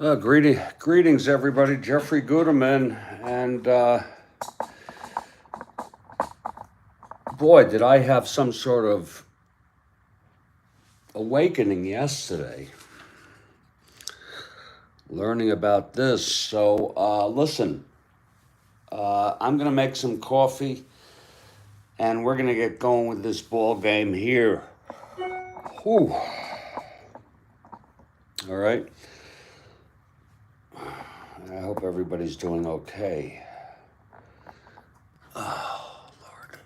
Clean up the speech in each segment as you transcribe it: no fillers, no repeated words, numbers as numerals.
Greetings, everybody. Jeffrey Gooderman, and boy, did I have some sort of awakening yesterday, learning about this. So, listen, I'm gonna make some coffee, and we're gonna get going with this ball game here. Whew. All right. I hope everybody's doing okay. Oh, Lord.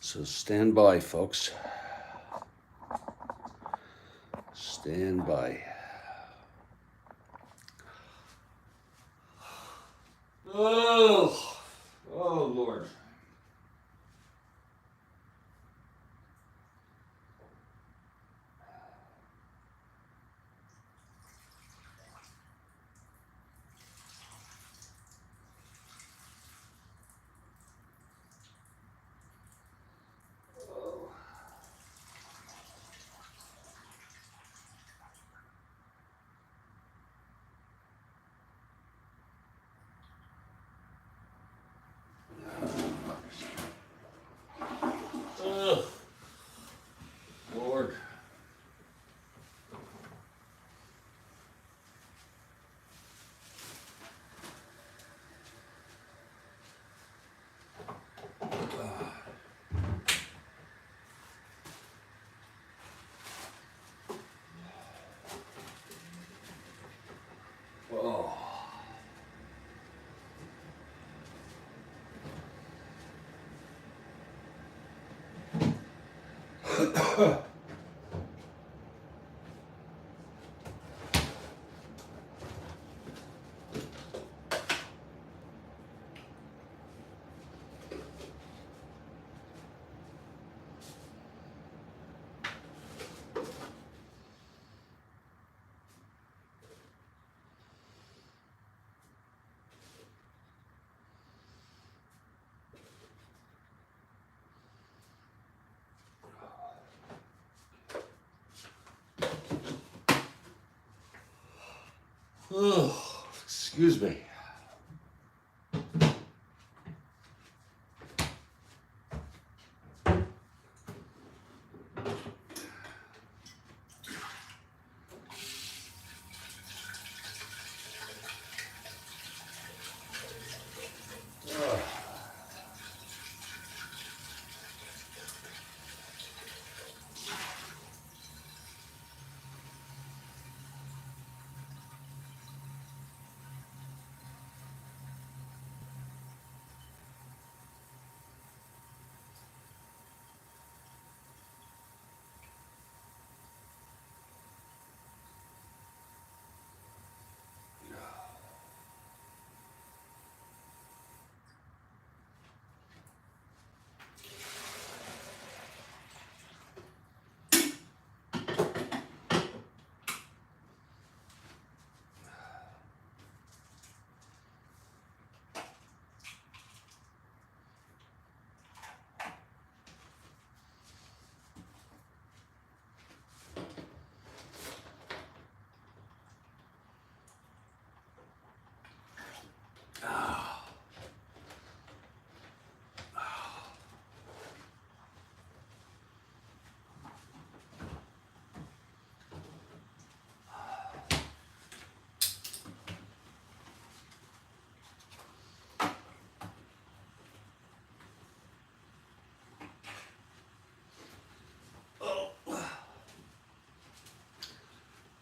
So stand by, folks. Stand by. Oh, Lord. Oh, Lord. Oh. Oh, excuse me.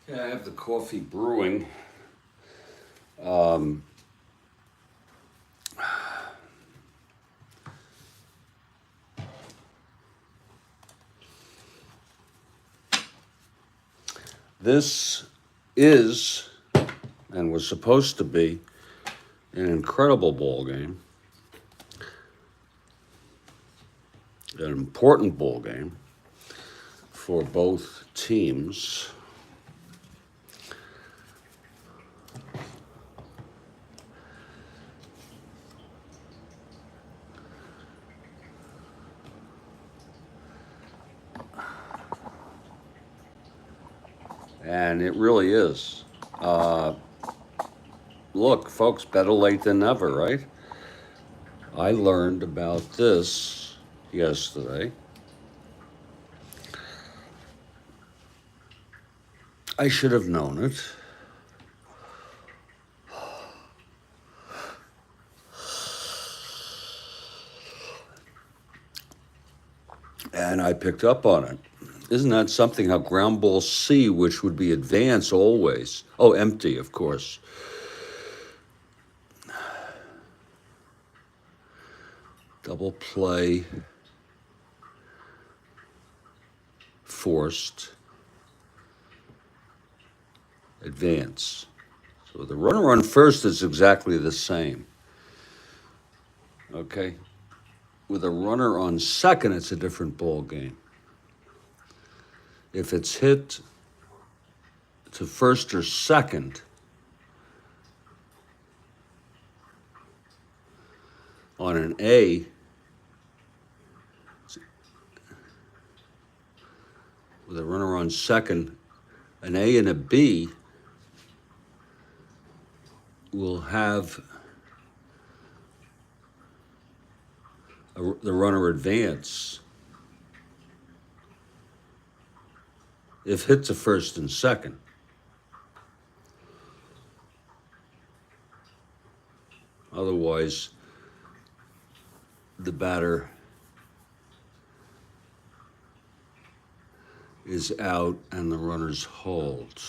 Yeah, I have the coffee brewing. Um, this is, and was supposed to be, an incredible ball game, an important ball game for both teams. And it really is. Uh, Look, folks, better late than never, right? I learned about this yesterday. I should have known it. And I picked up on it. Isn't that something? How ground ball C, which would be advance always. Oh, empty, of course. Double play, forced, advance. So the runner on first is exactly the same. Okay? With a runner on second, it's a different ball game. If it's hit to first or second on an A, with a runner on second, an A and a B will have the runner advance if hit to first and second. Otherwise, the batter is out and the runners hold.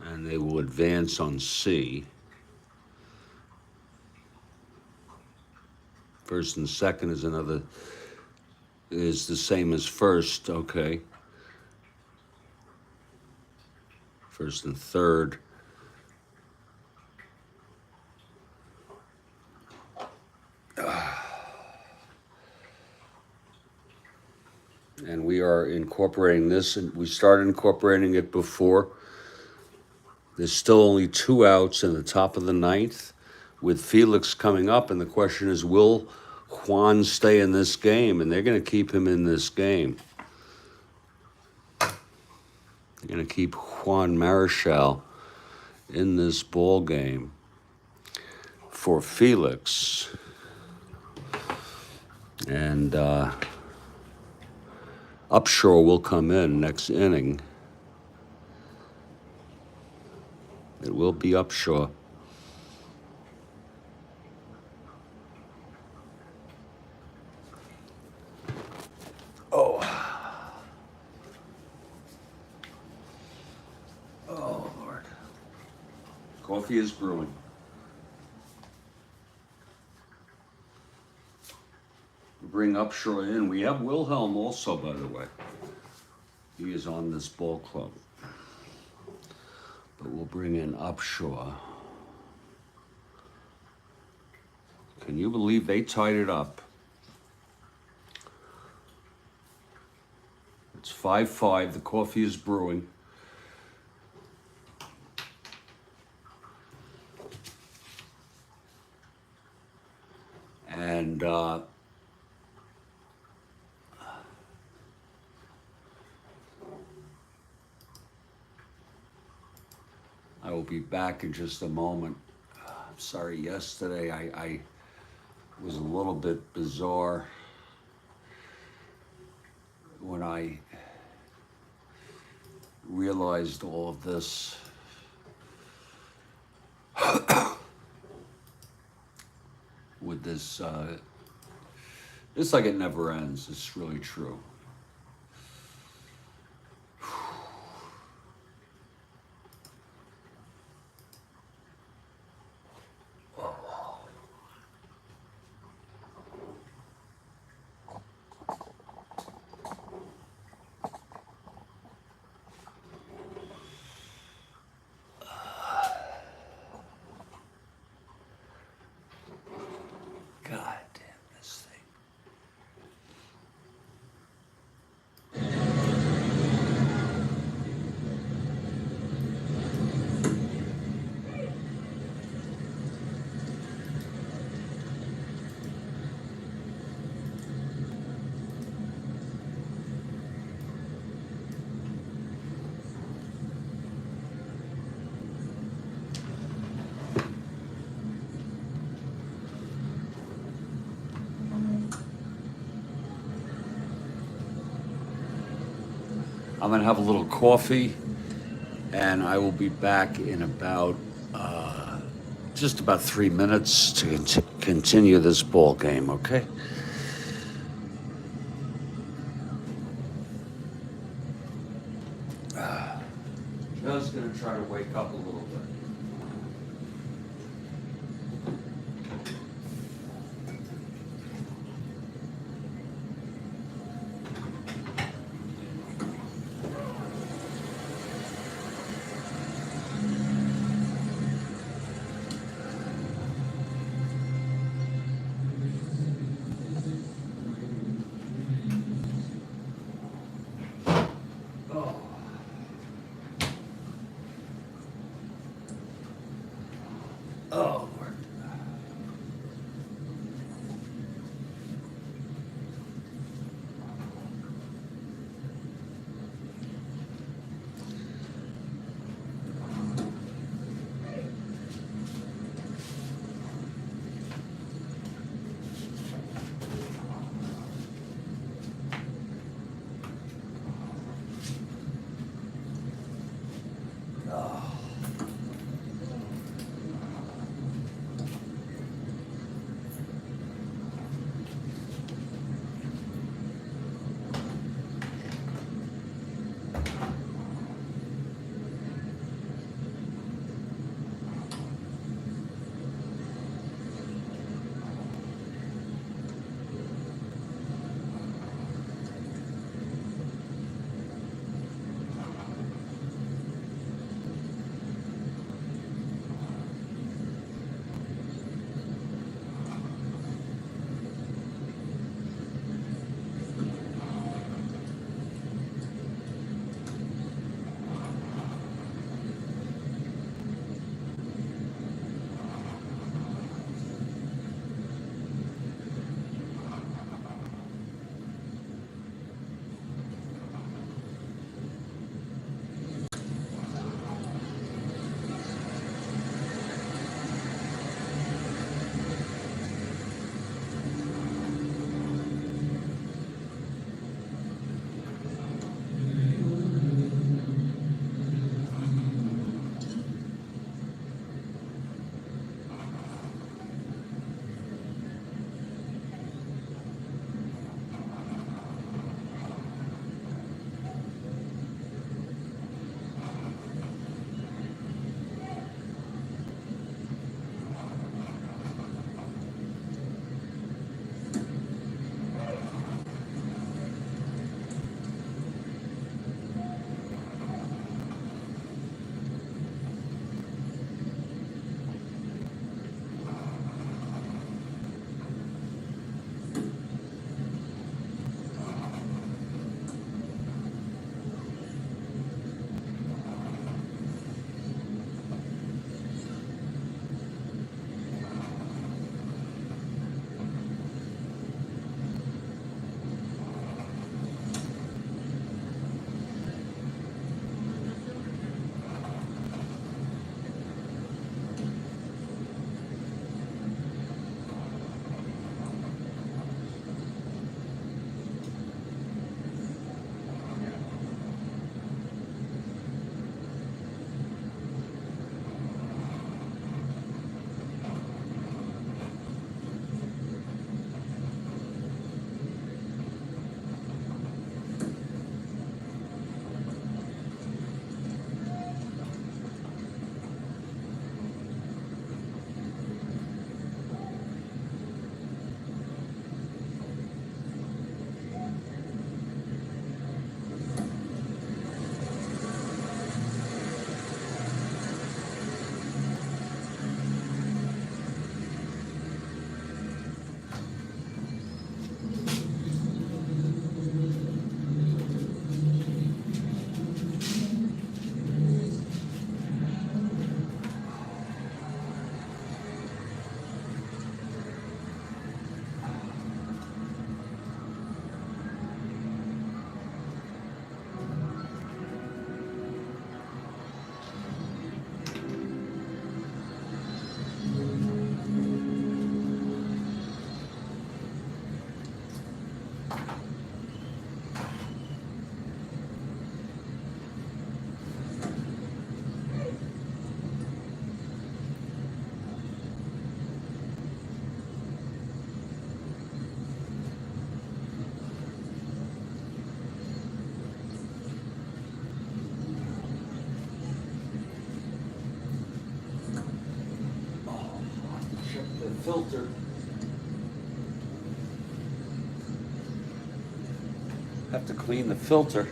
And they will advance on C. First and second is the same as first, okay. First and third. And we are incorporating this, and we started incorporating it before. There's still only 2 outs in the top of the ninth with Felix coming up, and the question is, will Juan stay in this game? And they're going to keep him in this game. They're going to keep Juan Marichal in this ball game for Felix. And Upshaw will come in next inning. It will be Upshaw. Oh. Oh, Lord. Coffee is brewing. Bring Upshaw in. We have Wilhelm also, by the way. He is on this ball club. But we'll bring in Upshaw. Can you believe they tied it up? It's 5-5. The coffee is brewing. And I will be back in just a moment. I'm sorry, yesterday I was a little bit bizarre when I realized all of this. With this, it's like it never ends. It's really true. God damn this thing. I'm going to have a little coffee, and I will be back in about just about 3 minutes to continue this ball game, okay? Just going to try to wake up a little bit. filter. Have to clean the filter.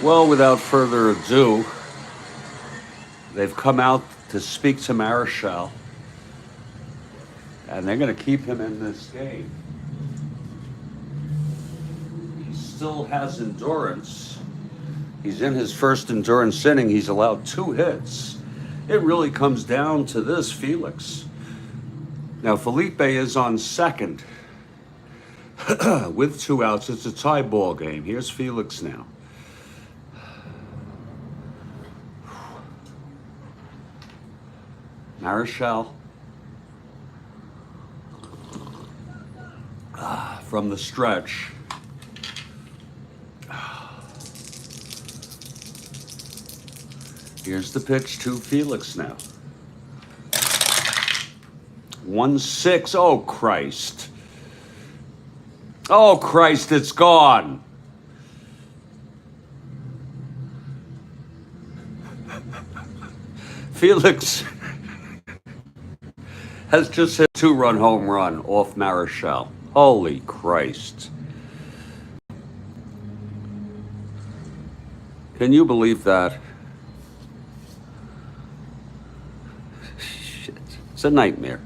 Well, without further ado, they've come out to speak to Marichal, and they're going to keep him in this game. He still has endurance. He's in his first endurance inning. He's allowed 2 hits. It really comes down to this, Felix. Now, Felipe is on second with 2 outs. It's a tie ball game. Here's Felix now. Marichal from the stretch. Here's the pitch to Felix now. 1-6. Oh, Christ. Oh, Christ, it's gone. Felix has just hit a 2-run home run off Marichal. Holy Christ. Can you believe that? Shit. It's a nightmare.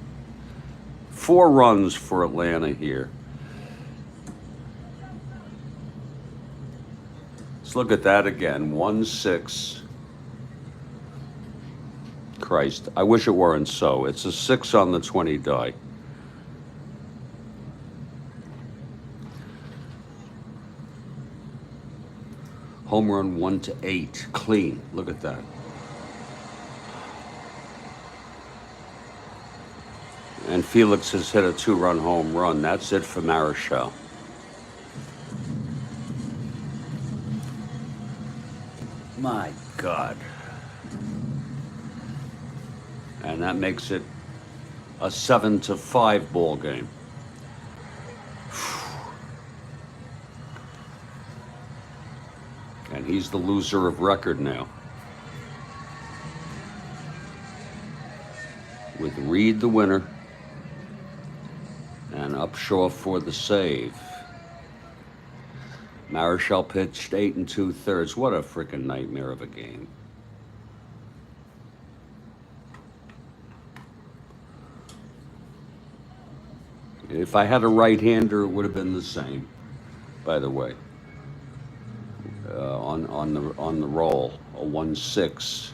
4 runs for Atlanta here. Let's look at that again. 1-6. Christ, I wish it weren't so. It's a 6 on the 20 die. Home run 1-8, clean. Look at that. And Felix has hit a 2-run home run. That's it for Marichal. My God. And that makes it a 7-5 ball game. And he's the loser of record now. With Reed the winner and Upshaw for the save. Marichal pitched 8 2/3. What a freaking nightmare of a game. If I had a right-hander, it would have been the same, by the way. On the roll, a 1-6.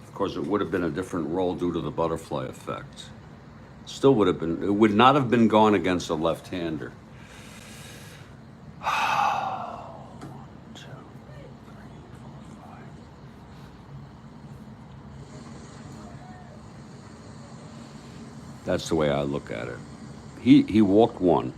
Of course, it would have been a different roll due to the butterfly effect. Still would have been. It would not have been gone against a left-hander. 1, 2, 3, 4, 5. That's the way I look at it. He walked 1.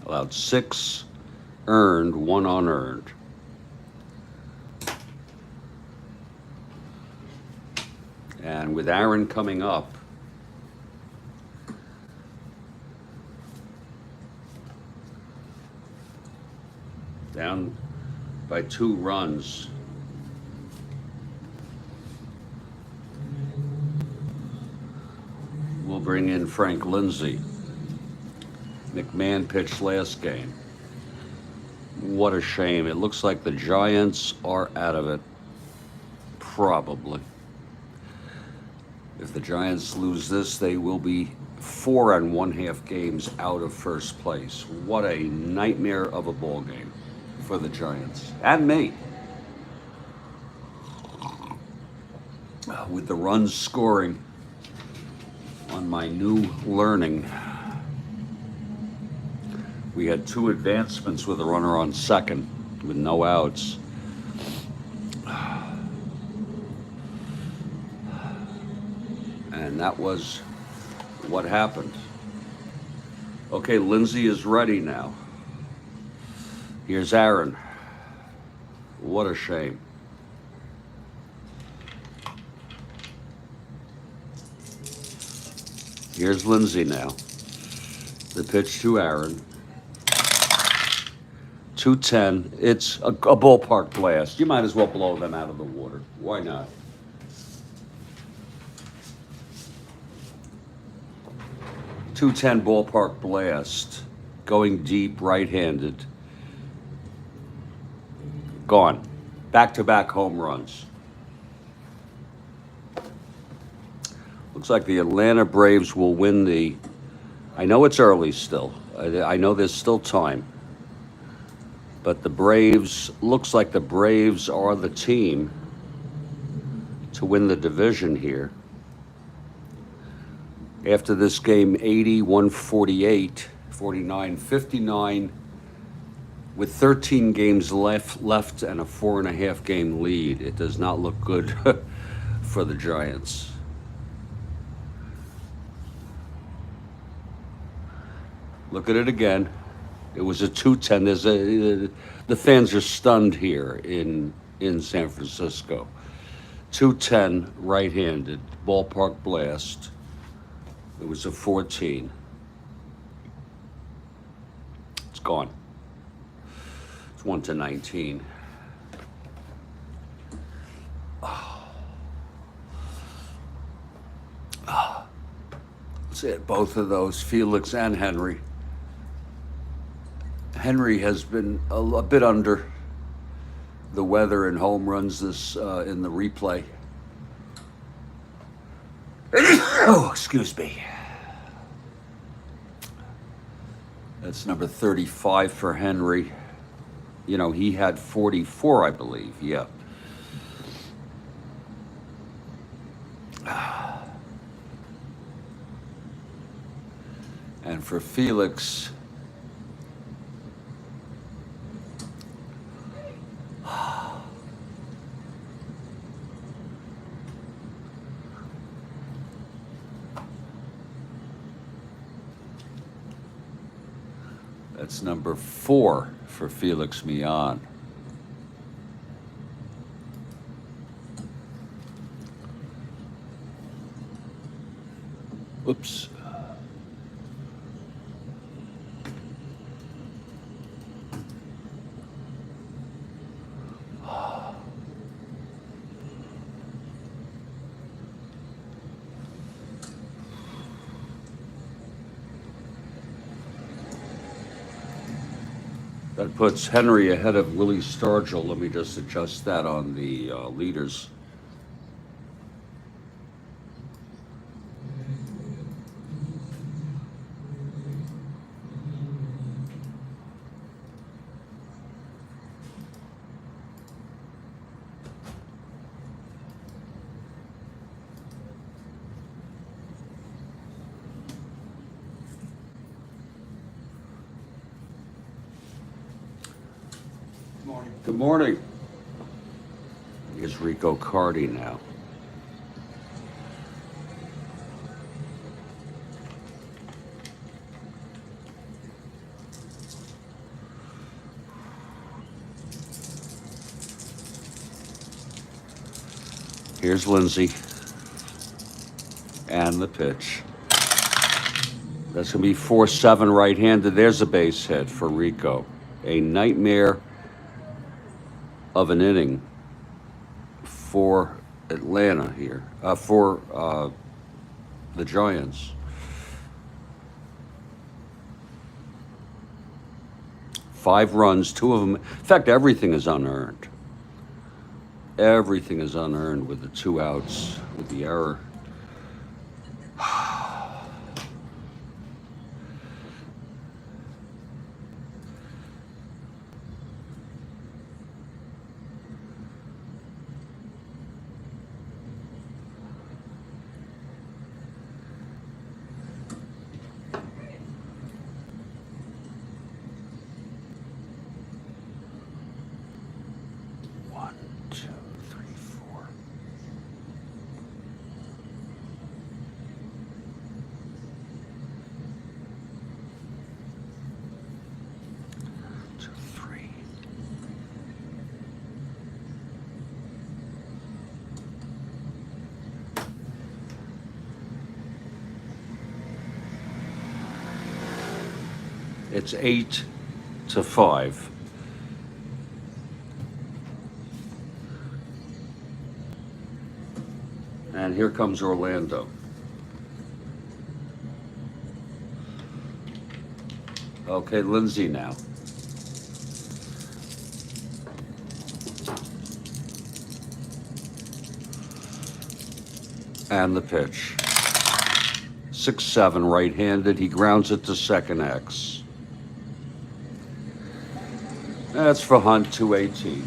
Allowed 6 earned, 1 unearned. And with Aaron coming up, down by 2 runs, we'll bring in Frank Lindsay. McMahon pitched last game. What a shame. It looks like the Giants are out of it. Probably. If the Giants lose this, they will be 4 1/2 games out of first place. What a nightmare of a ball game for the Giants. And me. With the runs scoring on my new learning. We had 2 advancements with a runner on second with no outs. And that was what happened. Okay, Lindsay is ready now. Here's Aaron. What a shame. Here's Lindsay now. The pitch to Aaron. 210. It's a ballpark blast. You might as well blow them out of the water. Why not? .210 ballpark blast. Going deep, right-handed. Gone. Back-to-back home runs. Looks like the Atlanta Braves will win the... I know it's early still. I know there's still time. But the Braves, looks like the Braves are the team to win the division here. After this game, 80, 148, 49, 59, with 13 games left and a 4.5 game lead. It does not look good for the Giants. Look at it again. It was a 210. The fans are stunned here in San Francisco. 210 right-handed ballpark blast. It was a 14. It's gone. It's 1-19. Let's hit both of those, Felix and Henry. Henry has been a bit under the weather and home runs this in the replay. Oh, excuse me. That's number 35 for Henry. You know, he had 44, I believe. Yeah. And for Felix, that's number 4 for Felix Millan. Oops. That puts Henry ahead of Willie Stargell. Let me just adjust that on the leaders. Good morning. Here's Rico Cardi now. Here's Lindsay. And the pitch. That's going to be 4-7 right-handed. There's a base hit for Rico. A nightmare of an inning for Atlanta here, for the Giants. 5 runs, 2 of them. In fact, everything is unearned. Everything is unearned with the 2 outs, with the error. It's 8-5. And here comes Orlando. Okay, Lindsay now. And the pitch. 6-7 right-handed. He grounds it to second X. That's for Hunt, 218.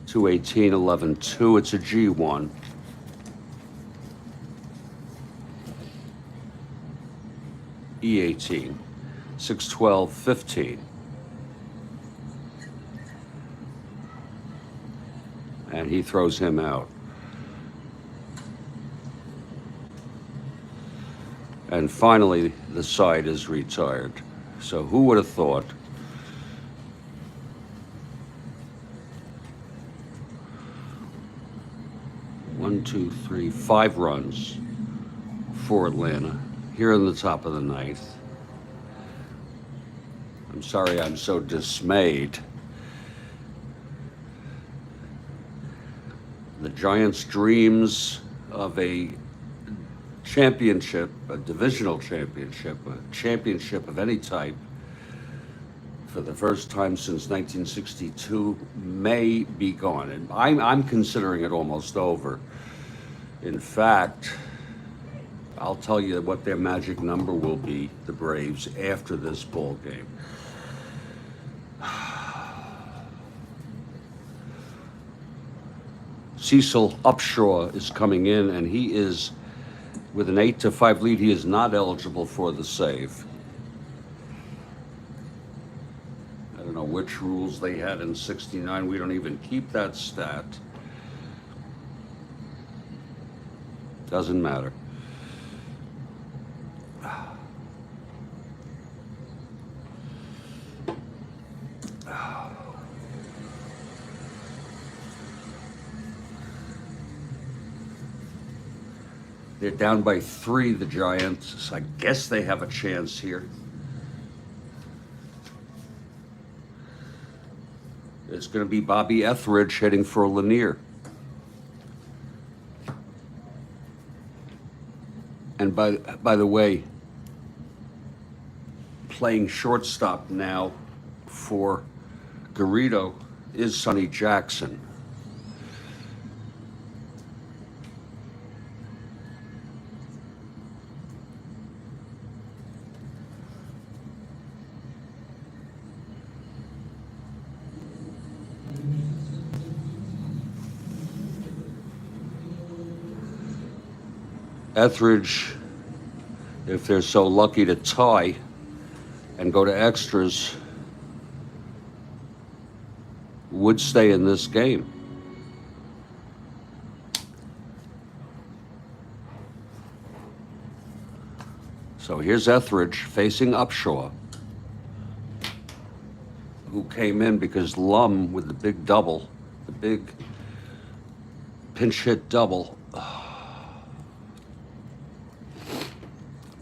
$218, 11-2. It's a G1. E18, 6-12, 15. And he throws him out. And finally, the side is retired. So who would have thought? One, two, three, 5 runs for Atlanta here in the top of the ninth. I'm sorry I'm so dismayed. The Giants' dreams of a championship, a divisional championship, a championship of any type, for the first time since 1962, may be gone. And I'm considering it almost over. In fact, I'll tell you what their magic number will be, the Braves, after this ball game. Cecil Upshaw is coming in, and he is, with an 8-5 lead, he is not eligible for the save. I don't know which rules they had in '69. We don't even keep that stat. Doesn't matter. They're down by 3, the Giants. So I guess they have a chance here. It's going to be Bobby Etheridge heading for Lanier. And by the way, playing shortstop now for Garrido is Sonny Jackson. Etheridge, if they're so lucky to tie and go to extras, would stay in this game. So here's Etheridge facing Upshaw, who came in because Lum, with the big double, the big pinch hit double,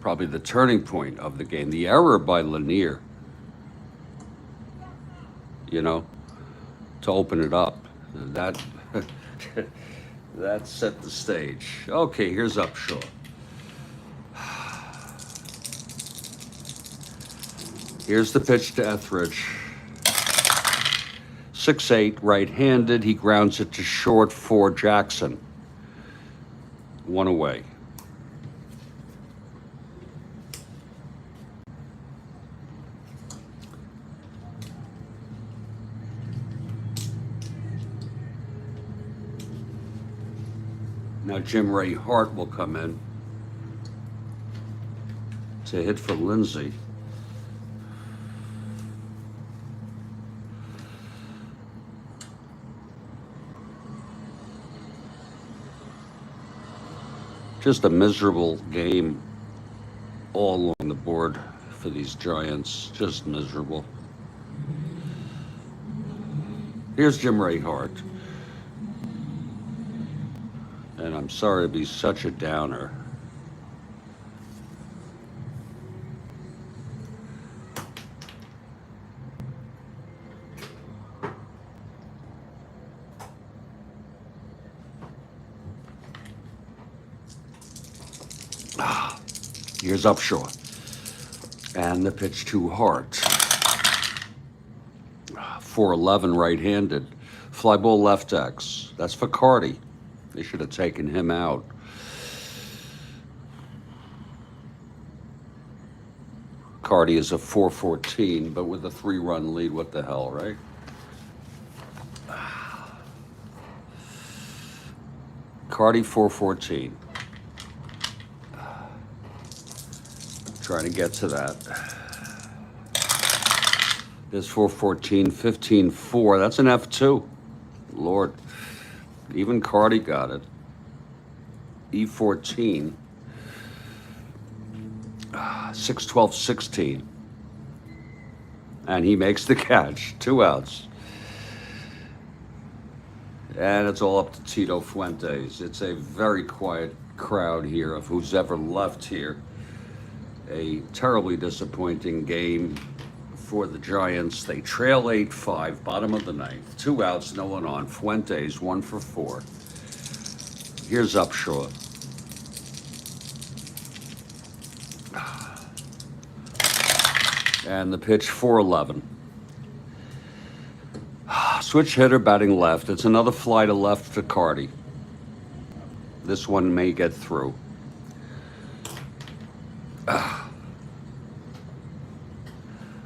probably the turning point of the game. The error by Lanier, you know, to open it up. That that set the stage. Okay, here's Upshaw. Here's the pitch to Etheridge. 6-8, right-handed. He grounds it to short for Jackson. 1 away. Now Jim Ray Hart will come in to hit for Lindsay. Just a miserable game all along the board for these Giants. Just miserable. Here's Jim Ray Hart. And I'm sorry to be such a downer. Here's Upshaw. And the pitch to Hart. 4-11 right-handed. Fly ball left X. That's for Carty. They should have taken him out. Carty is a 4-14, but with a 3-run lead, what the hell, right? Carty 4-14. Trying to get to that. There's 4-14, 15-4. That's an F2. Lord. Even Carty got it. E14. 6-12-16. And he makes the catch. 2 outs. And it's all up to Tito Fuentes. It's a very quiet crowd here of who's ever left here. A terribly disappointing game for the Giants. They trail 8-5, bottom of the ninth. 2 outs, no one on. Fuentes, 1 for 4. Here's Upshaw. And the pitch, 4-11. Switch hitter batting left. It's another fly to left to Carty. This one may get through.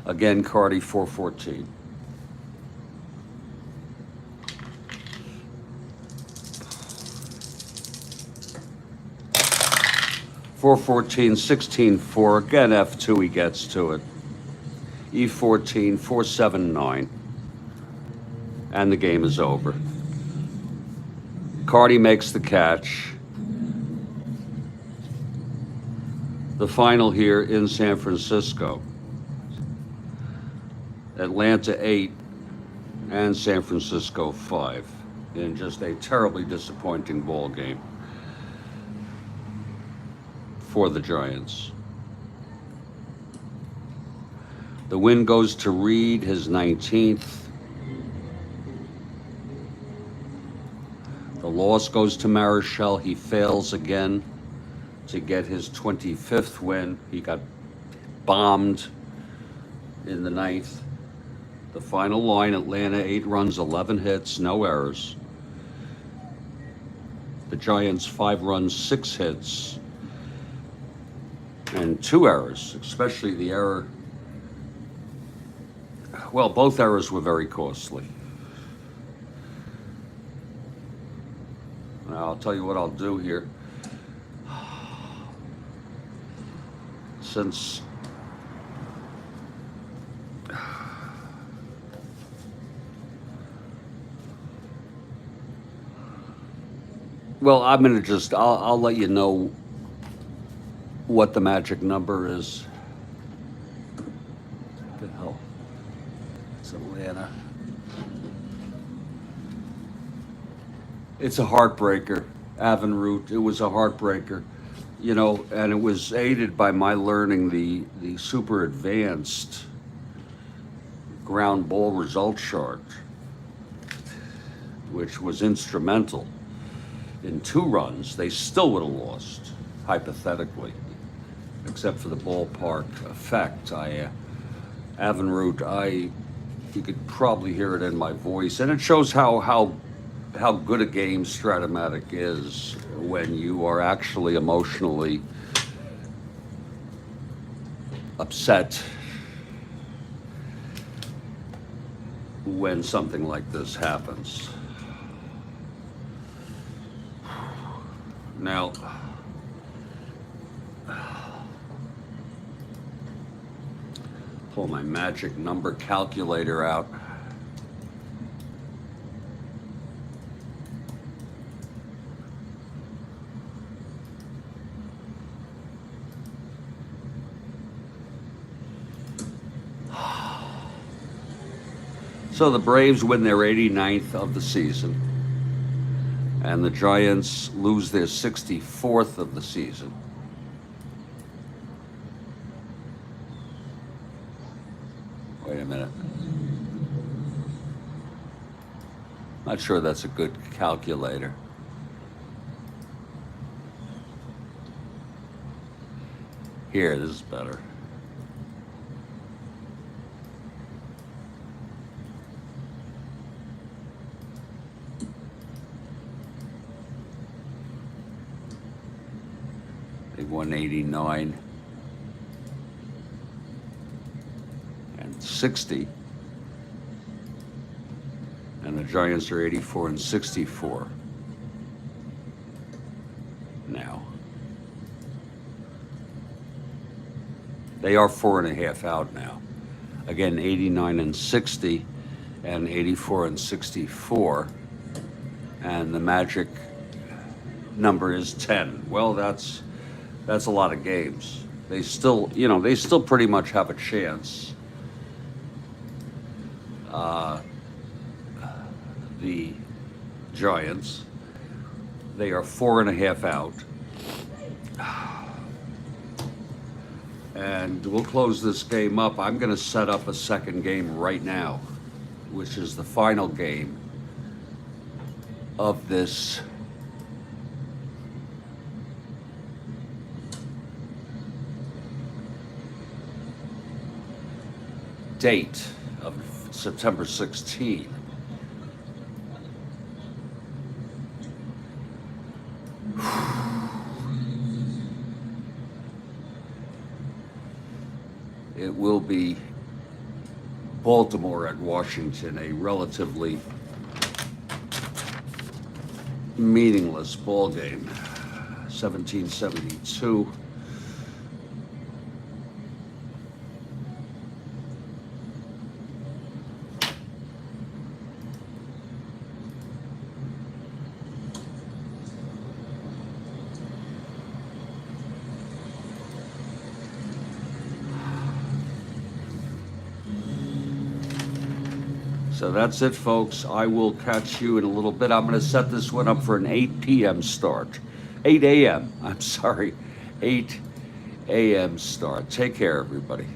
Again, Carty 4-14. (4-14, 16-4). Again, F2. He gets to it. E14, 4-7-9. And the game is over. Carty makes the catch. The final here in San Francisco. Atlanta 8 and San Francisco 5 in just a terribly disappointing ball game for the Giants. The win goes to Reed, his 19th. The loss goes to Marichal. He fails again to get his 25th win. He got bombed in the ninth. The final line, Atlanta, 8 runs, 11 hits, no errors. The Giants, 5 runs, 6 hits, and 2 errors, especially the error. Well, both errors were very costly. Now, I'll tell you what I'll do here. Since well, I'm going to just, I'll let you know what the magic number is. What the hell? It's Atlanta. It's a heartbreaker. Root. It was a heartbreaker. You know, and it was aided by my learning the super advanced ground ball result chart, which was instrumental. In 2 runs, they still would have lost, hypothetically, except for the ballpark effect. Root, you could probably hear it in my voice, and it shows how good a game Strat-O-Matic is when you are actually emotionally upset when something like this happens. Now, pull my magic number calculator out. So the Braves win their 89th of the season, and the Giants lose their 64th of the season. Wait a minute. Not sure that's a good calculator. Here, this is better. They won 89 and 60. And the Giants are 84 and 64 now. They are 4.5 out now. Again, 89 and 60 and 84 and 64. And the magic number is 10. Well, that's a lot of games. They still, they still pretty much have a chance. The Giants, they are 4.5 out. And we'll close this game up. I'm going to set up a second game right now, which is the final game of this date of September 16. It will be Baltimore at Washington, a relatively meaningless ball game. 1772. So that's it, folks. I will catch you in a little bit. I'm going to set this one up for an 8 p.m. start. 8 a.m. I'm sorry. 8 a.m. start. Take care, everybody.